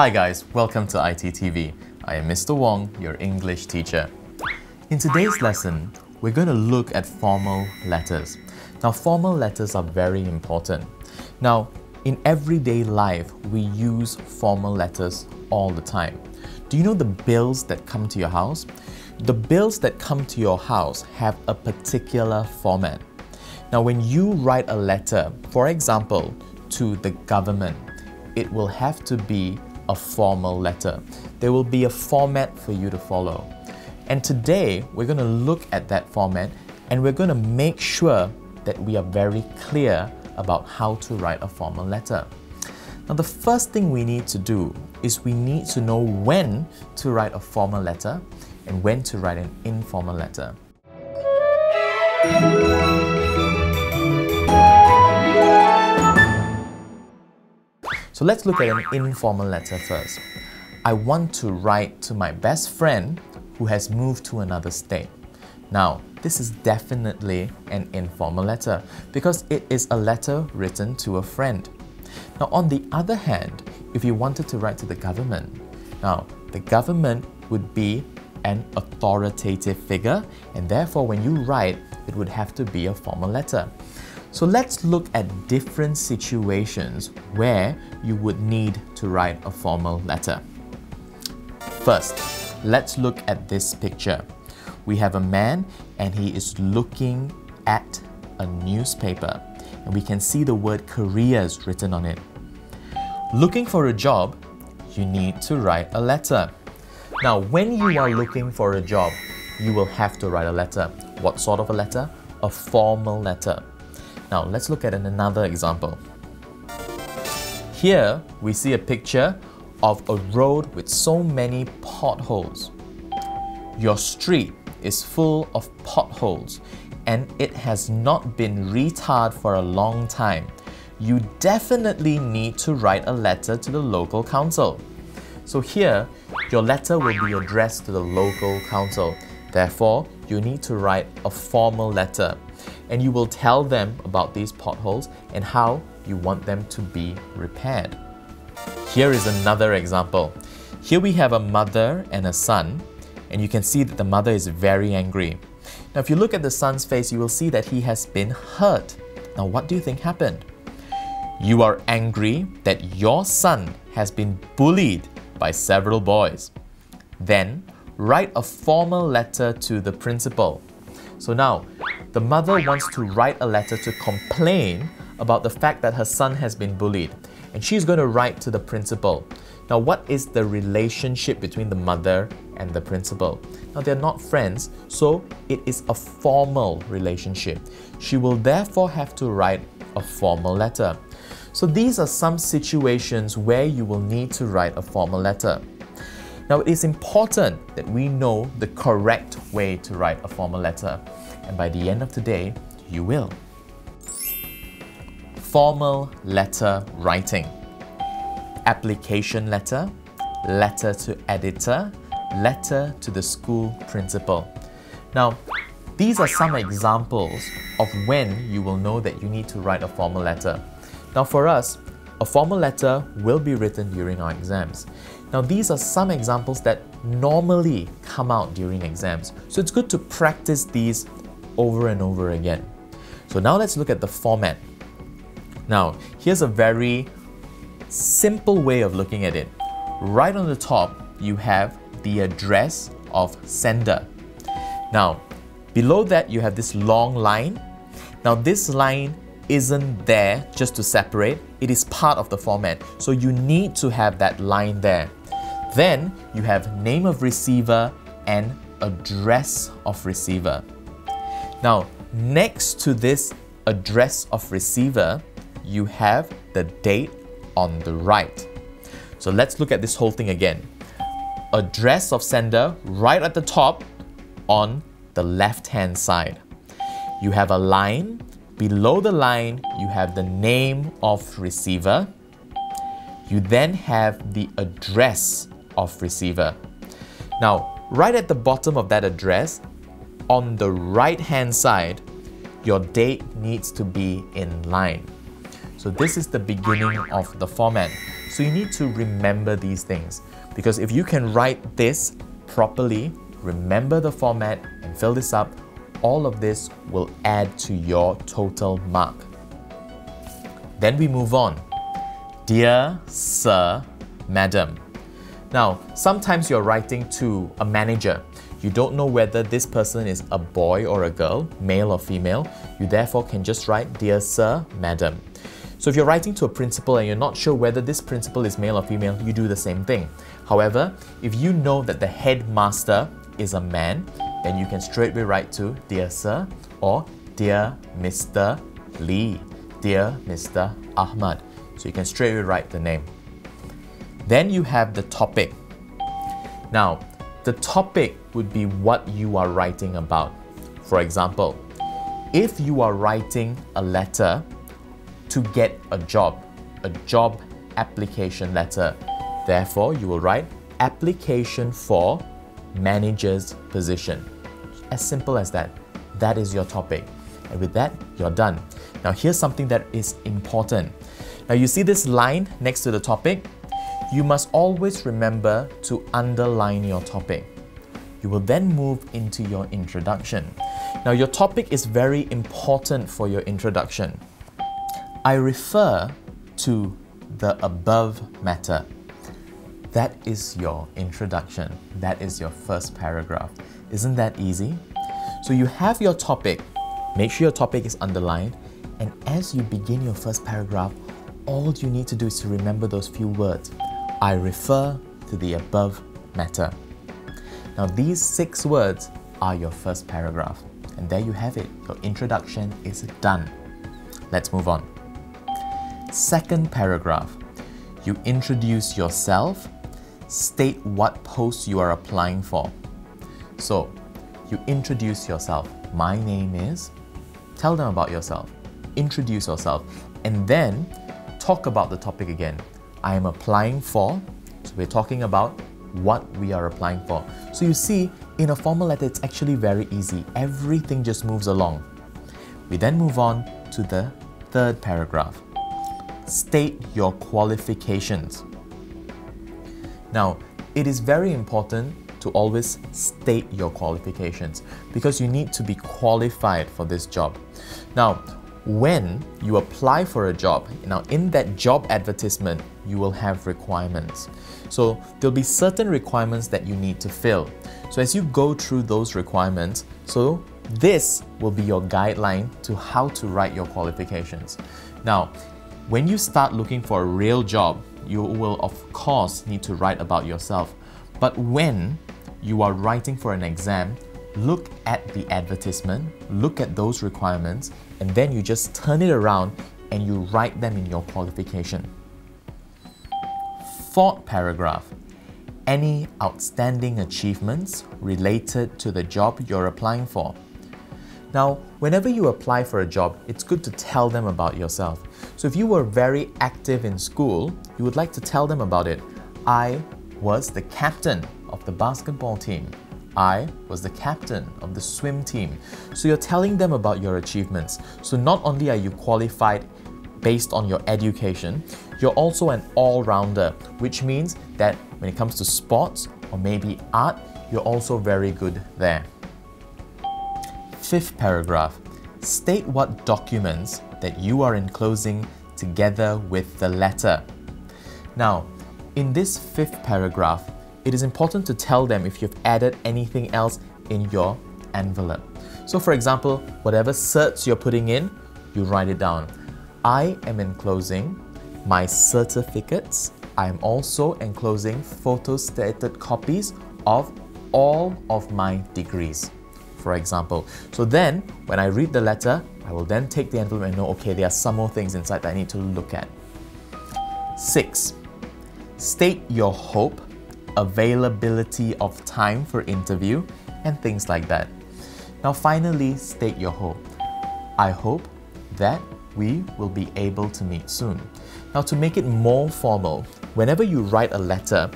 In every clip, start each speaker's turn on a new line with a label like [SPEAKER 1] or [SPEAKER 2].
[SPEAKER 1] Hi guys, welcome to iTTV. I am Mr. Wong, your English teacher. In today's lesson, we're going to look at formal letters. Now, formal letters are very important. Now, in everyday life, we use formal letters all the time. Do you know the bills that come to your house? The bills that come to your house have a particular format. Now, when you write a letter, for example, to the government, it will have to be a formal letter. There will be a format for you to follow. And today, we're going to look at that format and we're going to make sure that we are very clear about how to write a formal letter. Now, the first thing we need to do is we need to know when to write a formal letter and when to write an informal letter. So let's look at an informal letter first. I want to write to my best friend who has moved to another state. Now, this is definitely an informal letter because it is a letter written to a friend. Now, on the other hand, if you wanted to write to the government, now the government would be an authoritative figure, and therefore when you write, it would have to be a formal letter. So let's look at different situations where you would need to write a formal letter. First, let's look at this picture. We have a man and he is looking at a newspaper and we can see the word careers written on it. Looking for a job, you need to write a letter. Now, when you are looking for a job, you will have to write a letter. What sort of a letter? A formal letter. Now, let's look at another example. Here, we see a picture of a road with so many potholes. Your street is full of potholes and it has not been retarred for a long time. You definitely need to write a letter to the local council. So here, your letter will be addressed to the local council. Therefore, you need to write a formal letter and you will tell them about these potholes and how you want them to be repaired. Here is another example. Here we have a mother and a son, and you can see that the mother is very angry. Now, if you look at the son's face, you will see that he has been hurt. Now, what do you think happened? You are angry that your son has been bullied by several boys. Then, write a formal letter to the principal. So now, the mother wants to write a letter to complain about the fact that her son has been bullied, and she's going to write to the principal. Now, what is the relationship between the mother and the principal? Now, they're not friends, so it is a formal relationship. She will therefore have to write a formal letter. So these are some situations where you will need to write a formal letter. Now, it is important that we know the correct way to write a formal letter, and by the end of today, you will. Formal letter writing. Application letter, letter to editor, letter to the school principal. Now, these are some examples of when you will know that you need to write a formal letter. Now, for us, a formal letter will be written during our exams. Now, these are some examples that normally come out during exams. So it's good to practice these over and over again. So now let's look at the format. Now, here's a very simple way of looking at it. Right on the top, you have the address of sender. Now, below that, you have this long line. Now, this line isn't there just to separate. It is part of the format. So you need to have that line there. Then, you have name of receiver and address of receiver. Now, next to this address of receiver, you have the date on the right. So let's look at this whole thing again. Address of sender right at the top on the left-hand side. You have a line. Below the line, you have the name of receiver. You then have the address of receiver. Now, right at the bottom of that address, on the right-hand side, your date needs to be in line. So this is the beginning of the format. So you need to remember these things, because if you can write this properly, remember the format and fill this up, all of this will add to your total mark. Then we move on. Dear Sir, Madam. Now, sometimes you're writing to a manager. You don't know whether this person is a boy or a girl, male or female. You therefore can just write Dear Sir, Madam. So if you're writing to a principal and you're not sure whether this principal is male or female, you do the same thing. However, if you know that the headmaster is a man, then you can straightway write to Dear Sir or Dear Mr. Lee, Dear Mr. Ahmad. So you can straightway write the name. Then you have the topic. Now, the topic would be what you are writing about. For example, if you are writing a letter to get a job application letter, therefore you will write application for manager's position. As simple as that. That is your topic. And with that, you're done. Now here's something that is important. Now you see this line next to the topic? You must always remember to underline your topic. You will then move into your introduction. Now your topic is very important for your introduction. I refer to the above matter. That is your introduction. That is your first paragraph. Isn't that easy? So you have your topic. Make sure your topic is underlined. And as you begin your first paragraph, all you need to do is to remember those few words. I refer to the above matter. Now these 6 words are your first paragraph. And there you have it. Your introduction is done. Let's move on. Second paragraph. You introduce yourself. State what post you are applying for. So, you introduce yourself. My name is. Tell them about yourself. Introduce yourself. And then, talk about the topic again. I am applying for. So we're talking about what we are applying for. So you see, in a formal letter, it's actually very easy. Everything just moves along. We then move on to the third paragraph. State your qualifications. Now, it is very important to always state your qualifications because you need to be qualified for this job. Now, when you apply for a job, now in that job advertisement, you will have requirements. So there'll be certain requirements that you need to fill. So as you go through those requirements, so this will be your guideline to how to write your qualifications. Now, when you start looking for a real job, you will of course need to write about yourself. But when you are writing for an exam, look at the advertisement, look at those requirements, and then you just turn it around and you write them in your qualification. Fourth paragraph. Any outstanding achievements related to the job you're applying for. Now, whenever you apply for a job, it's good to tell them about yourself. So if you were very active in school, you would like to tell them about it. I was the captain of the basketball team. I was the captain of the swim team. So you're telling them about your achievements. So not only are you qualified based on your education, you're also an all-rounder, which means that when it comes to sports or maybe art, you're also very good there. Fifth paragraph. State what documents that you are enclosing together with the letter. Now, in this fifth paragraph, it is important to tell them if you've added anything else in your envelope. So for example, whatever certs you're putting in, you write it down. I am enclosing my certificates. I am also enclosing photostated copies of all of my degrees, for example. So then, when I read the letter, I will then take the envelope and know, okay, there are some more things inside that I need to look at. 6. State your hope, availability of time for interview, and things like that. Now finally, state your hope. I hope that we will be able to meet soon. Now to make it more formal, whenever you write a letter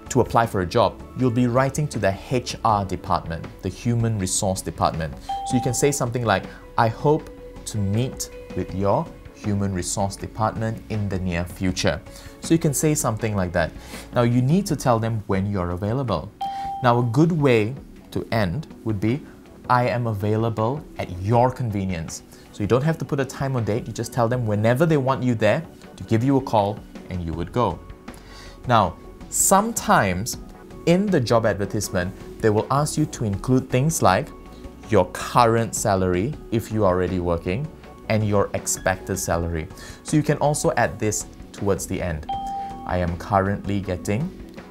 [SPEAKER 1] to apply for a job, you'll be writing to the HR department, the Human Resource Department. So you can say something like, I hope to meet with your Human Resource Department in the near future. So you can say something like that. Now you need to tell them when you're available. Now a good way to end would be, I am available at your convenience. So you don't have to put a time or date, you just tell them whenever they want you there to give you a call and you would go. Now, sometimes in the job advertisement, they will ask you to include things like your current salary if you're already working and your expected salary. So you can also add this towards the end. I am currently getting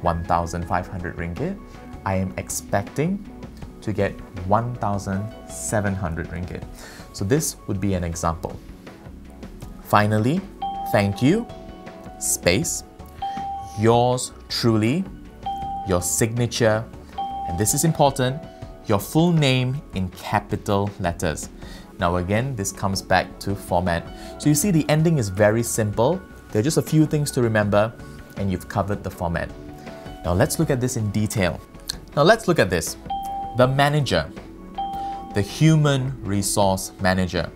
[SPEAKER 1] 1,500 ringgit. I am expecting to get 1,700 ringgit. So this would be an example. Finally, thank you, space, yours truly, your signature, and this is important, your full name in capital letters. Now again, this comes back to format. So you see the ending is very simple. There are just a few things to remember and you've covered the format. Now let's look at this in detail. Now let's look at this. The manager, the human resource manager.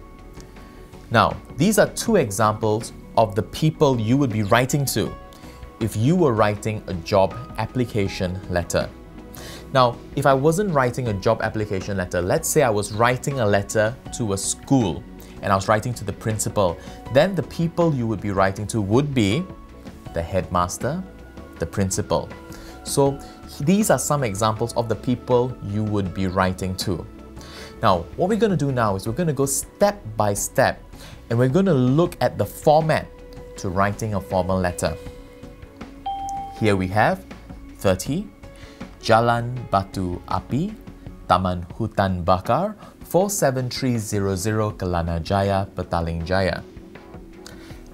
[SPEAKER 1] Now, these are two examples of the people you would be writing to if you were writing a job application letter. Now, if I wasn't writing a job application letter, let's say I was writing a letter to a school and I was writing to the principal, then the people you would be writing to would be the headmaster, the principal. So these are some examples of the people you would be writing to. Now, what we're going to do now is we're going to go step by step and we're going to look at the format to writing a formal letter. Here we have 30, Jalan Batu Api, Taman Hutan Bakar, 47300 Kelana Jaya, Petaling Jaya.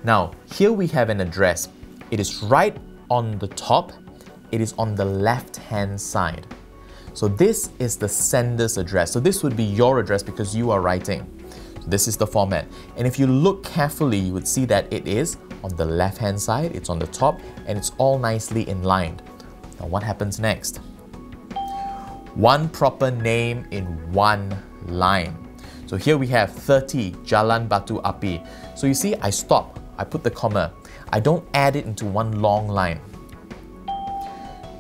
[SPEAKER 1] Now, here we have an address. It is right on the top. It is on the left-hand side. So this is the sender's address. So this would be your address because you are writing. So this is the format. And if you look carefully, you would see that it is on the left-hand side, it's on the top, and it's all nicely inlined. Now what happens next? One proper name in one line. So here we have 30 Jalan Batu Api. So you see, I stop, I put the comma. I don't add it into one long line.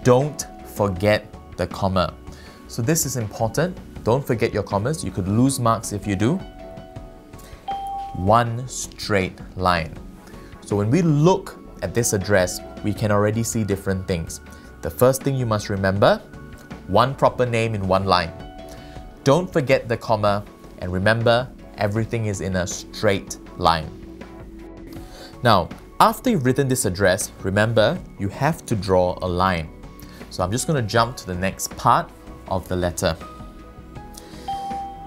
[SPEAKER 1] Don't forget the comma. So this is important. Don't forget your commas. You could lose marks if you do. One straight line. So when we look at this address, we can already see different things. The first thing you must remember, one proper name in one line. Don't forget the comma, and remember, everything is in a straight line. Now, after you've written this address, remember, you have to draw a line. So I'm just going to jump to the next part of the letter.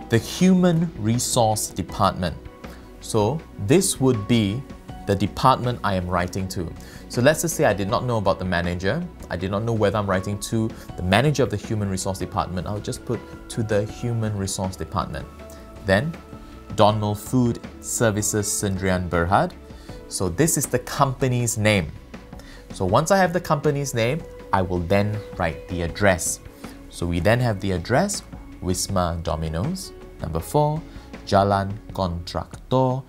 [SPEAKER 1] The Human Resource Department. So this would be the department I am writing to. So let's just say I did not know about the manager. I did not know whether I'm writing to the manager of the Human Resource Department. I'll just put to the Human Resource Department. Then, Donald Food Services Sendirian Berhad. So this is the company's name. So once I have the company's name, I will then write the address. So we then have the address, Wisma Domino's, number 4, Jalan Kontraktor,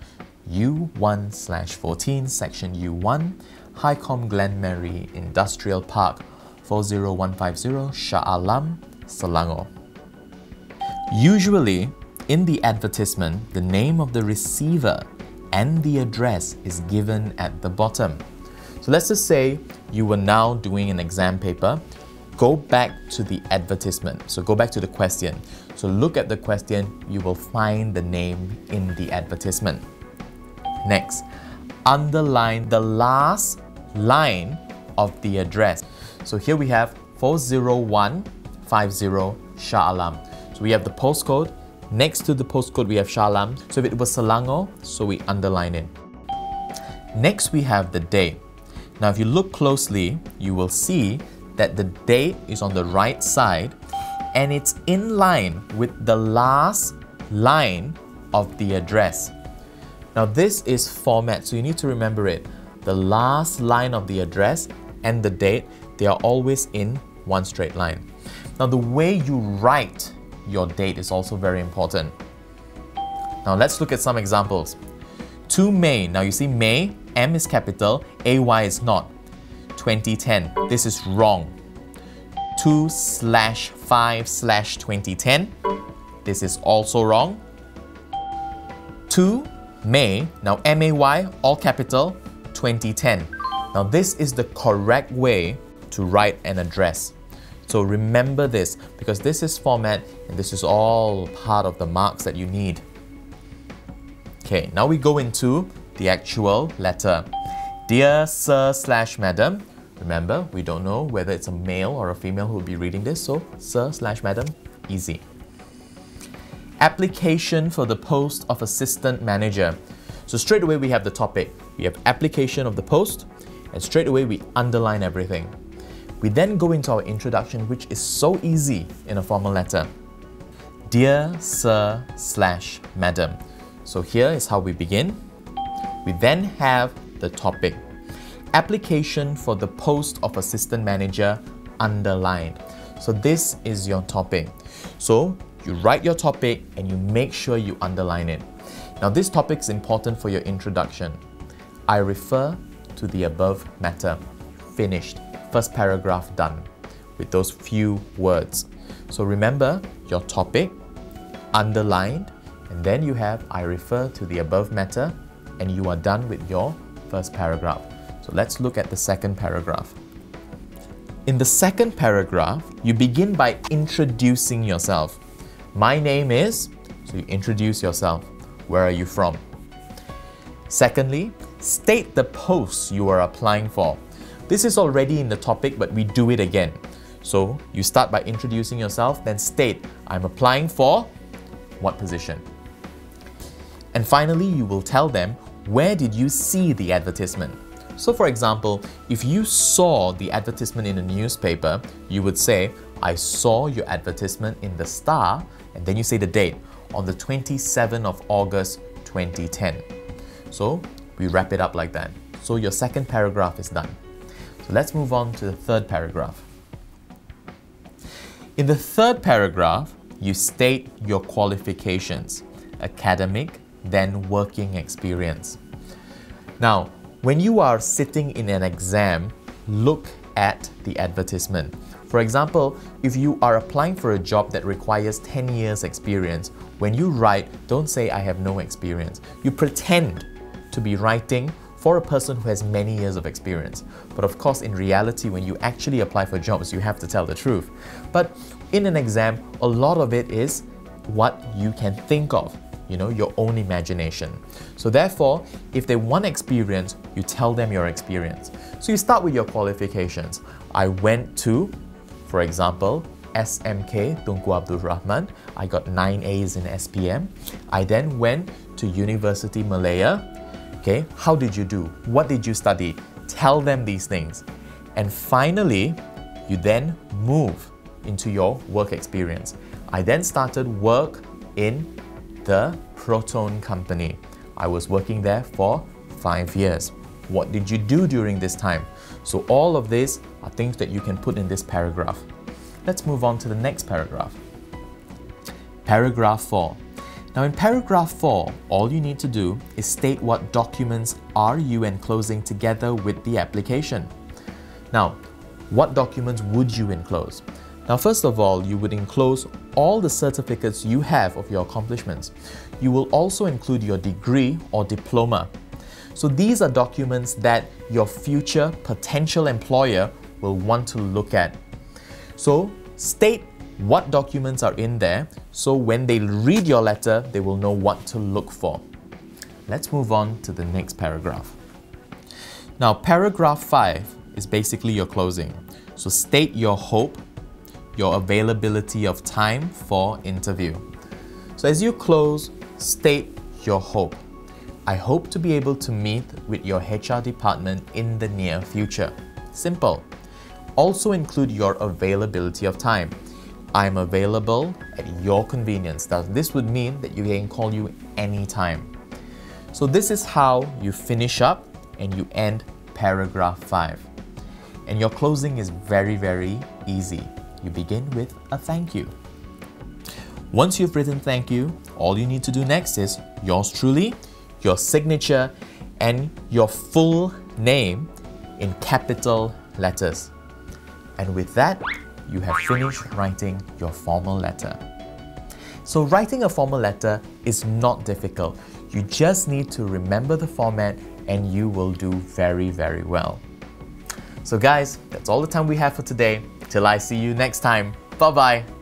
[SPEAKER 1] U1/14, section U1, Highcom Glenmary Industrial Park, 40150, Shah Alam, Selangor. Usually, in the advertisement, the name of the receiver and the address is given at the bottom. So let's just say you were now doing an exam paper. Go back to the advertisement. So go back to the question. So look at the question, you will find the name in the advertisement. Next, underline the last line of the address. So here we have 40150 Shah Alam. So we have the postcode. Next to the postcode, we have Shah Alam. So if it was Selangor, so we underline it. Next, we have the day. Now, if you look closely, you will see that the date is on the right side and it's in line with the last line of the address. Now, this is format, so you need to remember it. The last line of the address and the date, they are always in one straight line. Now, the way you write your date is also very important. Now, let's look at some examples. To May. Now you see May, M is capital, AY is not. 2010. This is wrong. 2/5/2010. This is also wrong. To May, now MAY, all capital, 2010. Now this is the correct way to write an address. So remember this, because this is format and this is all part of the marks that you need. Okay, now we go into the actual letter. Dear Sir/Madam. Remember, we don't know whether it's a male or a female who will be reading this, so Sir/Madam, easy. Application for the post of assistant manager. So straight away we have the topic. We have application of the post, and straight away we underline everything. We then go into our introduction, which is so easy in a formal letter. Dear Sir/Madam. So here is how we begin. We then have the topic. Application for the post of assistant manager, underlined. So this is your topic. So you write your topic and you make sure you underline it. Now this topic is important for your introduction. I refer to the above matter. Finished. First paragraph done with those few words. So remember your topic, underlined, and then you have I refer to the above matter, and you are done with your first paragraph. So let's look at the second paragraph. In the second paragraph, you begin by introducing yourself. My name is, so you introduce yourself. Where are you from? Secondly, state the post you are applying for. This is already in the topic, but we do it again. So you start by introducing yourself, then state, I'm applying for what position? And finally, you will tell them, where did you see the advertisement? So for example, if you saw the advertisement in a newspaper, you would say, I saw your advertisement in the Star, and then you say the date, on the 27th of August 2010. So we wrap it up like that. So your second paragraph is done. So let's move on to the third paragraph. In the third paragraph, you state your qualifications, academic, then working experience. Now, when you are sitting in an exam, look at the advertisement. For example, if you are applying for a job that requires 10 years experience, when you write, don't say I have no experience. You pretend to be writing for a person who has many years of experience. But of course, in reality, when you actually apply for jobs, you have to tell the truth. But in an exam, a lot of it is what you can think of, your own imagination. So therefore, if they want experience, you tell them your experience. So you start with your qualifications. I went to, for example, SMK Tunku Abdul Rahman. I got 9 A's in SPM. I then went to University Malaya. Okay, how did you do? What did you study? Tell them these things. And finally, you then move into your work experience. I then started work in the Proton company. I was working there for 5 years. What did you do during this time? So all of these are things that you can put in this paragraph. Let's move on to the next paragraph. Paragraph 4. Now in paragraph 4, all you need to do is state what documents are you enclosing together with the application. Now, what documents would you enclose? Now first of all, you would enclose all the certificates you have of your accomplishments. You will also include your degree or diploma. So these are documents that your future potential employer will want to look at. So state what documents are in there, so when they read your letter, they will know what to look for. Let's move on to the next paragraph. Now, paragraph 5 is basically your closing. So state your hope, your availability of time for interview. So as you close, state your hope. I hope to be able to meet with your HR department in the near future. Simple. Also include your availability of time. I'm available at your convenience. Now, this would mean that you can call you anytime. So this is how you finish up and you end paragraph 5. And your closing is very, very easy. You begin with a thank you. Once you've written thank you, all you need to do next is, yours truly, your signature, and your full name in capital letters. And with that, you have finished writing your formal letter. So writing a formal letter is not difficult. You just need to remember the format and you will do very, very well. So guys, that's all the time we have for today. Till I see you next time. Bye-bye.